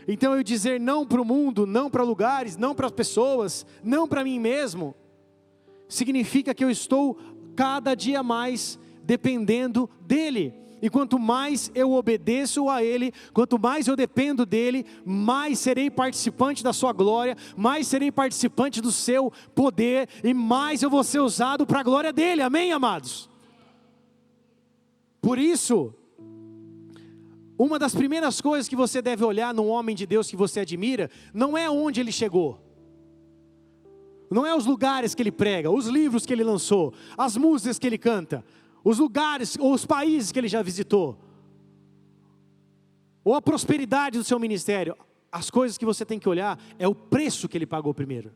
Então eu dizer não para o mundo, não para lugares, não para as pessoas, não para mim mesmo, significa que eu estou cada dia mais dependendo dEle. E quanto mais eu obedeço a Ele, quanto mais eu dependo dEle, mais serei participante da sua glória, mais serei participante do seu poder, e mais eu vou ser usado para a glória dEle, amém, amados? Por isso, uma das primeiras coisas que você deve olhar num homem de Deus que você admira, não é onde ele chegou, não é os lugares que ele prega, os livros que ele lançou, as músicas que ele canta, os lugares ou os países que ele já visitou, ou a prosperidade do seu ministério. As coisas que você tem que olhar é o preço que ele pagou primeiro.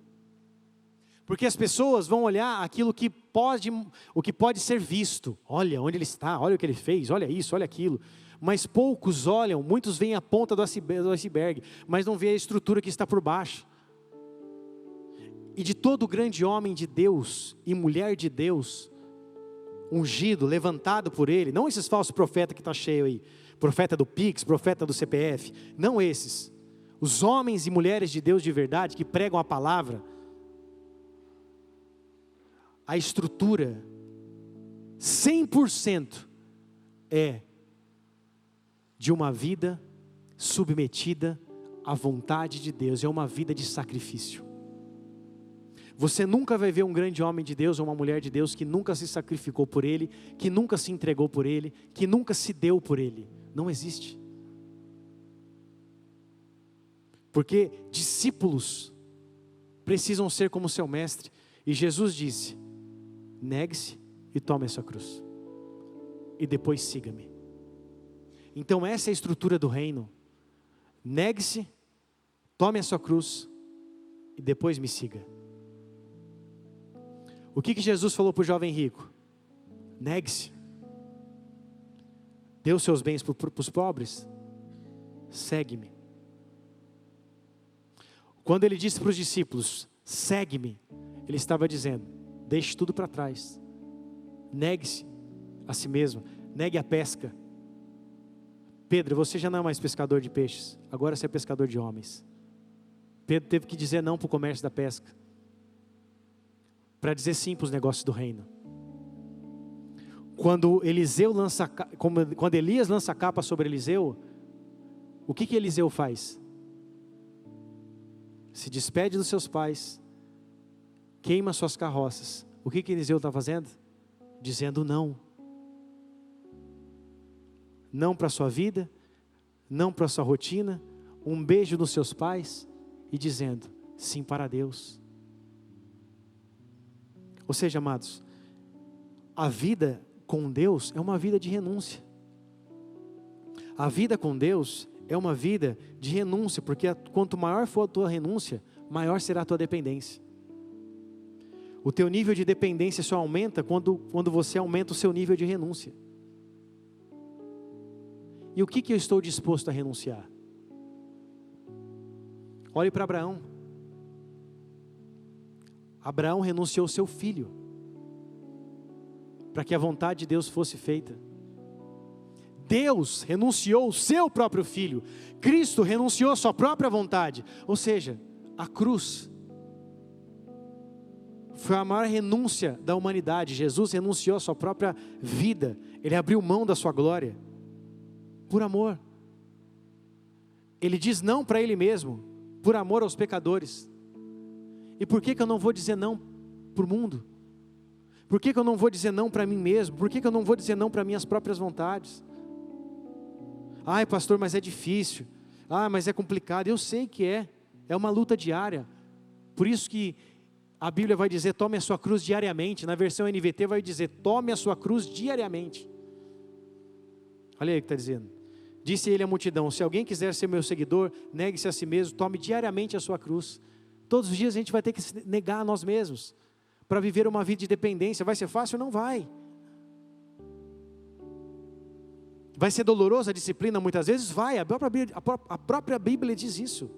Porque as pessoas vão olhar aquilo que pode ser visto. Olha onde ele está, olha o que ele fez, olha isso, olha aquilo. Mas poucos olham, muitos veem a ponta do iceberg, mas não veem a estrutura que está por baixo. E de todo grande homem de Deus e mulher de Deus, ungido, levantado por Ele, não esses falsos profetas que está cheio aí, profeta do Pix, profeta do CPF, não esses, os homens e mulheres de Deus de verdade, que pregam a palavra, a estrutura, 100% é de uma vida submetida à vontade de Deus, é uma vida de sacrifício. Você nunca vai ver um grande homem de Deus ou uma mulher de Deus que nunca se sacrificou por Ele, que nunca se entregou por Ele, que nunca se deu por Ele. Não existe. Porque discípulos precisam ser como seu mestre. E Jesus disse: negue-se e tome a sua cruz. E depois siga-me. Então essa é a estrutura do reino. Negue-se, tome a sua cruz e depois me siga. O que Jesus falou para o jovem rico? Negue-se. Dê os seus bens para os pobres. Segue-me. Quando ele disse para os discípulos, segue-me, ele estava dizendo, deixe tudo para trás. Negue-se a si mesmo. Negue a pesca. Pedro, você já não é mais pescador de peixes. Agora você é pescador de homens. Pedro teve que dizer não para o comércio da pesca, para dizer sim para os negócios do reino. Quando Elias lança a capa sobre Eliseu, o que Eliseu faz? Se despede dos seus pais, queima suas carroças. O que Eliseu está fazendo? Dizendo não. Não para a sua vida, não para a sua rotina, um beijo nos seus pais e dizendo sim para Deus. Ou seja, amados, a vida com Deus é uma vida de renúncia. A vida com Deus é uma vida de renúncia, porque quanto maior for a tua renúncia, maior será a tua dependência. O teu nível de dependência só aumenta quando você aumenta o seu nível de renúncia. E o que eu estou disposto a renunciar? Olhe para Abraão. Abraão renunciou ao seu filho, para que a vontade de Deus fosse feita. Deus renunciou o seu próprio filho. Cristo renunciou a sua própria vontade. Ou seja, a cruz foi a maior renúncia da humanidade. Jesus renunciou a sua própria vida. Ele abriu mão da sua glória, por amor. Ele diz não para Ele mesmo, por amor aos pecadores. E por que eu não vou dizer não para o mundo? Por que eu não vou dizer não para mim mesmo? Por que eu não vou dizer não para minhas próprias vontades? Ai, pastor, mas é difícil. Ah, mas é complicado. Eu sei que é uma luta diária. Por isso que a Bíblia vai dizer, tome a sua cruz diariamente. Na versão NVT vai dizer, tome a sua cruz diariamente. Olha aí o que está dizendo. Disse ele à multidão, se alguém quiser ser meu seguidor, negue-se a si mesmo, tome diariamente a sua cruz. Todos os dias a gente vai ter que se negar a nós mesmos, para viver uma vida de dependência. Vai ser fácil? Não vai. Vai ser dolorosa a disciplina muitas vezes? Vai, a própria Bíblia diz isso.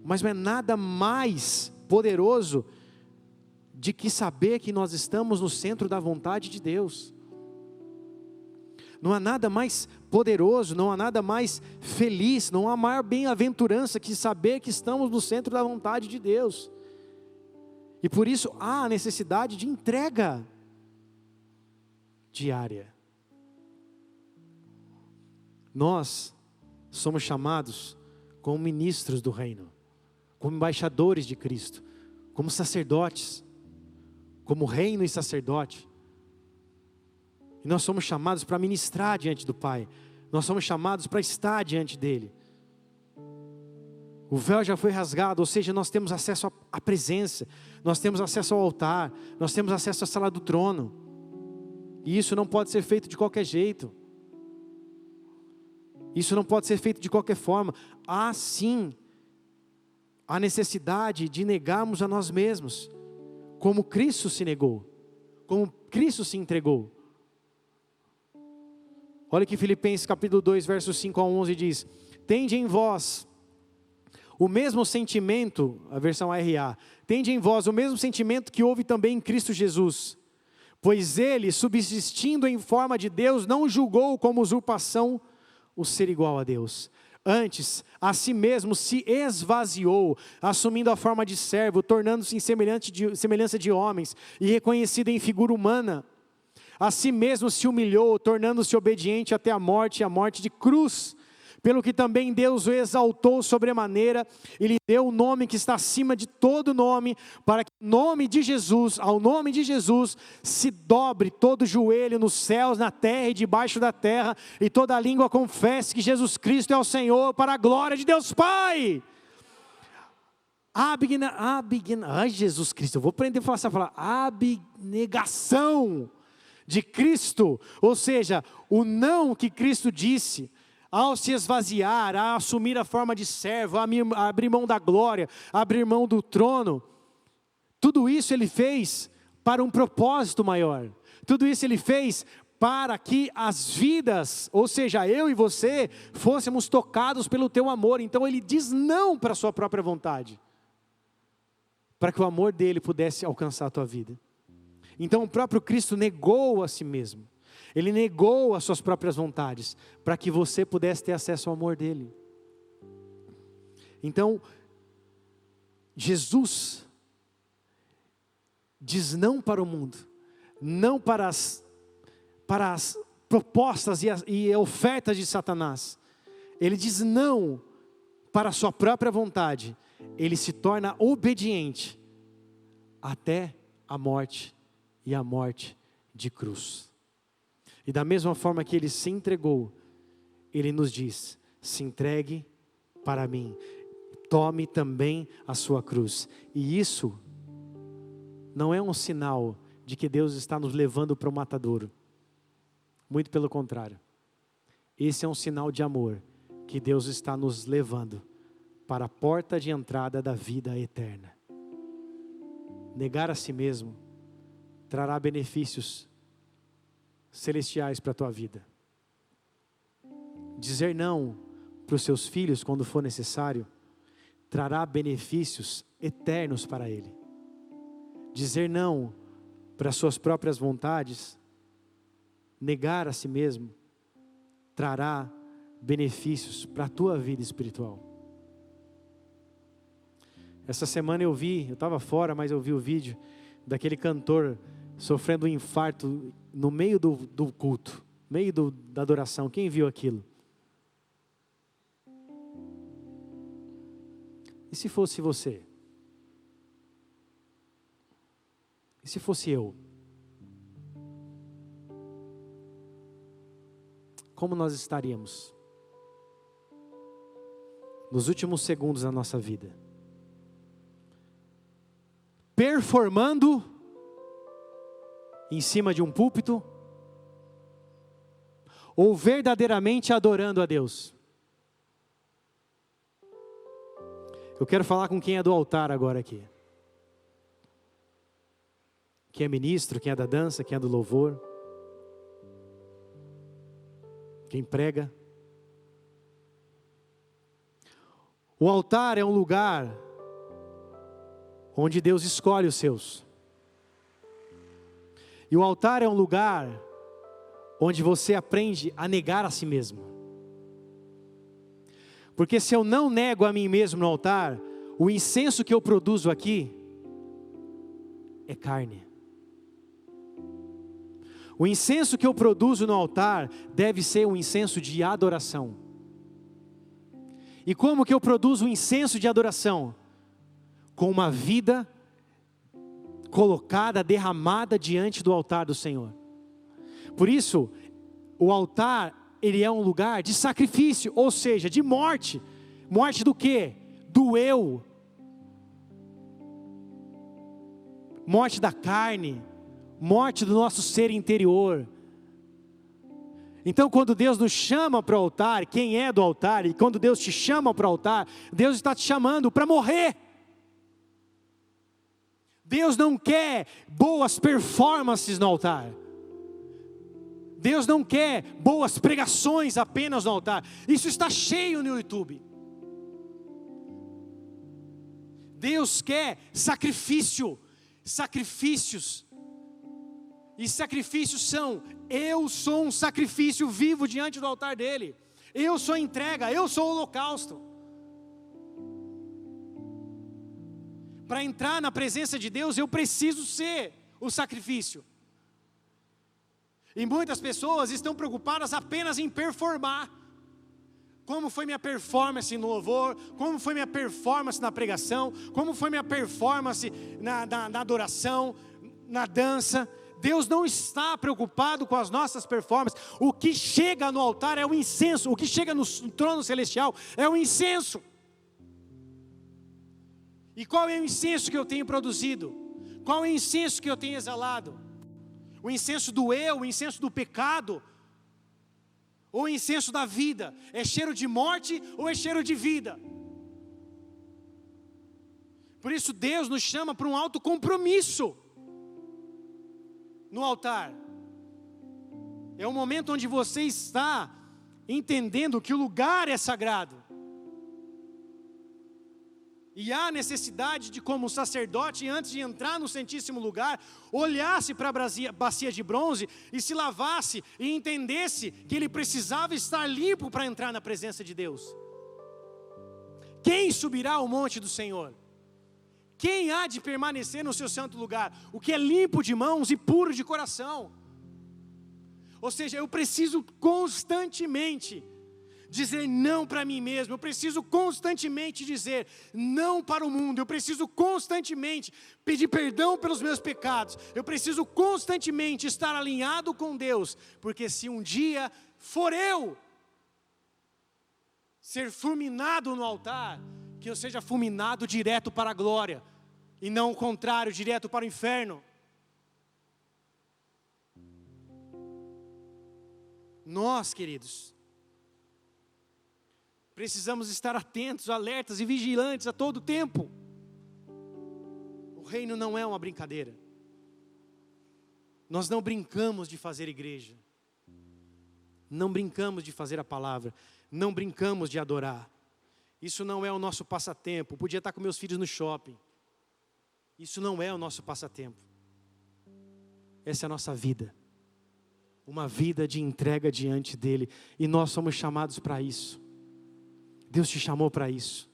Mas não é nada mais poderoso de que saber que nós estamos no centro da vontade de Deus. Não há nada mais poderoso, não há nada mais feliz, não há maior bem-aventurança que saber que estamos no centro da vontade de Deus. E por isso há a necessidade de entrega diária. Nós somos chamados como ministros do reino, como embaixadores de Cristo, como sacerdotes, como reino e sacerdote. E nós somos chamados para ministrar diante do Pai. Nós somos chamados para estar diante dEle. O véu já foi rasgado, ou seja, nós temos acesso à presença, nós temos acesso ao altar, nós temos acesso à sala do trono. E isso não pode ser feito de qualquer jeito. Isso não pode ser feito de qualquer forma. Há sim a necessidade de negarmos a nós mesmos, como Cristo se negou, como Cristo se entregou. Olha que Filipenses capítulo 2, versos 5 a 11 diz, tende em vós o mesmo sentimento, a versão RA, tende em vós o mesmo sentimento que houve também em Cristo Jesus. Pois ele, subsistindo em forma de Deus, não julgou como usurpação o ser igual a Deus. Antes, a si mesmo se esvaziou, assumindo a forma de servo, tornando-se em semelhança de homens e reconhecido em figura humana. A si mesmo se humilhou, tornando-se obediente até a morte de cruz. Pelo que também Deus o exaltou sobremaneira e lhe deu o nome que está acima de todo nome, para que ao nome de Jesus, se dobre todo joelho nos céus, na terra e debaixo da terra, e toda língua confesse que Jesus Cristo é o Senhor, para a glória de Deus Pai. Ai, Jesus Cristo, eu vou aprender a falar essa palavra, abnegação de Cristo, ou seja, o não que Cristo disse, ao se esvaziar, a assumir a forma de servo, a abrir mão da glória, a abrir mão do trono, tudo isso ele fez para um propósito maior, tudo isso ele fez para que as vidas, ou seja, eu e você, fôssemos tocados pelo teu amor. Então ele diz não para a sua própria vontade, para que o amor dele pudesse alcançar a tua vida. Então o próprio Cristo negou a si mesmo, ele negou as suas próprias vontades, para que você pudesse ter acesso ao amor dele. Então, Jesus diz não para o mundo, não para as propostas e ofertas de Satanás. Ele diz não para a sua própria vontade, ele se torna obediente até a morte e a morte de cruz. E da mesma forma que ele se entregou, ele nos diz: se entregue para mim, tome também a sua cruz. E isso não é um sinal de que Deus está nos levando para o matadouro. Muito pelo contrário. Esse é um sinal de amor, que Deus está nos levando para a porta de entrada da vida eterna. Negar a si mesmo trará benefícios celestiais para a tua vida. Dizer não para os seus filhos quando for necessário, trará benefícios eternos para ele. Dizer não para as suas próprias vontades, negar a si mesmo, trará benefícios para a tua vida espiritual. Essa semana eu estava fora, mas eu vi o vídeo daquele cantor sofrendo um infarto no meio do culto, no meio da adoração. Quem viu aquilo? E se fosse você? E se fosse eu? Como nós estaríamos nos últimos segundos da nossa vida? Performando em cima de um púlpito, ou verdadeiramente adorando a Deus? Eu quero falar com quem é do altar agora aqui. Quem é ministro, quem é da dança, quem é do louvor, quem prega. O altar é um lugar onde Deus escolhe os seus. E o altar é um lugar onde você aprende a negar a si mesmo. Porque se eu não nego a mim mesmo no altar, o incenso que eu produzo aqui é carne. O incenso que eu produzo no altar deve ser um incenso de adoração. E como que eu produzo um incenso de adoração? Com uma vida colocada, derramada diante do altar do Senhor. Por isso, o altar, ele é um lugar de sacrifício, ou seja, de morte. Morte do quê? Do eu. Morte da carne. Morte do nosso ser interior. Então quando Deus nos chama para o altar, quem é do altar, e quando Deus te chama para o altar, Deus está te chamando para morrer. Deus não quer boas performances no altar. Deus não quer boas pregações apenas no altar. Isso está cheio no YouTube. Deus quer sacrifício, sacrifícios. E sacrifícios são: eu sou um sacrifício vivo diante do altar dele. Eu sou entrega, eu sou holocausto. Para entrar na presença de Deus, eu preciso ser o sacrifício. E muitas pessoas estão preocupadas apenas em performar. Como foi minha performance no louvor? Como foi minha performance na pregação? Como foi minha performance na adoração, na dança? Deus não está preocupado com as nossas performances. O que chega no altar é o incenso. O que chega no trono celestial é o incenso. E qual é o incenso que eu tenho produzido? Qual é o incenso que eu tenho exalado? O incenso do eu, o incenso do pecado, ou o incenso da vida? É cheiro de morte ou é cheiro de vida? Por isso Deus nos chama para um alto compromisso no altar. É um momento onde você está entendendo que o lugar é sagrado. E há necessidade de, como sacerdote, antes de entrar no Santíssimo Lugar, olhasse para a bacia de bronze e se lavasse e entendesse que ele precisava estar limpo para entrar na presença de Deus. Quem subirá ao monte do Senhor? Quem há de permanecer no seu santo lugar? O que é limpo de mãos e puro de coração. Ou seja, eu preciso constantemente dizer não para mim mesmo. Eu preciso constantemente dizer não para o mundo. Eu preciso constantemente pedir perdão pelos meus pecados. Eu preciso constantemente estar alinhado com Deus. Porque se um dia for eu ser fulminado no altar, que eu seja fulminado direto para a glória, e não o contrário, direto para o inferno. Nós, queridos, precisamos estar atentos, alertas e vigilantes a todo tempo. O reino não é uma brincadeira. Nós não brincamos de fazer igreja. Não brincamos de fazer a palavra. Não brincamos de adorar. Isso não é o nosso passatempo. Eu podia estar com meus filhos no shopping. Isso não é o nosso passatempo. Essa é a nossa vida. Uma vida de entrega diante dEle. E nós somos chamados para isso. Deus te chamou para isso.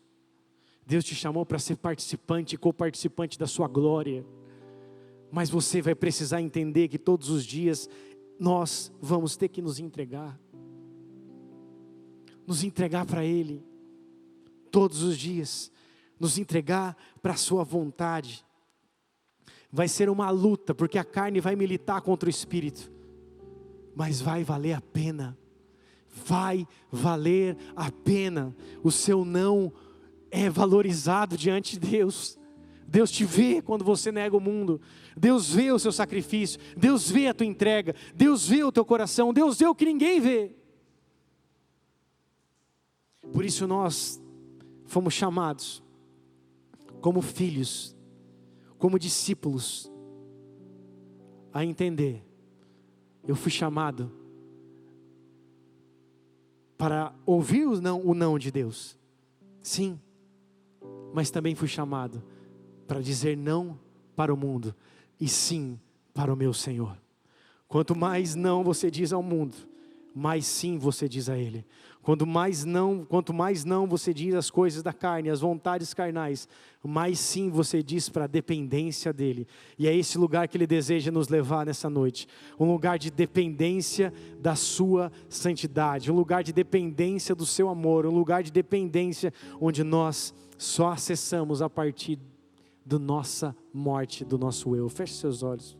Deus te chamou para ser participante e coparticipante da sua glória. Mas você vai precisar entender que todos os dias nós vamos ter que nos entregar. Nos entregar para Ele. Todos os dias. Nos entregar para a sua vontade. Vai ser uma luta, porque a carne vai militar contra o Espírito. Mas vai valer a pena. Vai valer a pena. O seu não é valorizado diante de Deus. Deus te vê quando você nega o mundo. Deus vê o seu sacrifício. Deus vê a tua entrega. Deus vê o teu coração. Deus vê o que ninguém vê. Por isso nós fomos chamados como filhos, como discípulos, a entender. Eu fui chamado para ouvir o não de Deus. Sim. Mas também fui chamado para dizer não para o mundo e sim para o meu Senhor. Quanto mais não você diz ao mundo, mais sim você diz a Ele. Quanto mais não você diz as coisas da carne, as vontades carnais, mais sim você diz para a dependência dEle. E é esse lugar que Ele deseja nos levar nessa noite. Um lugar de dependência da sua santidade. Um lugar de dependência do seu amor. Um lugar de dependência onde nós só acessamos a partir da nossa morte, do nosso eu. Feche seus olhos.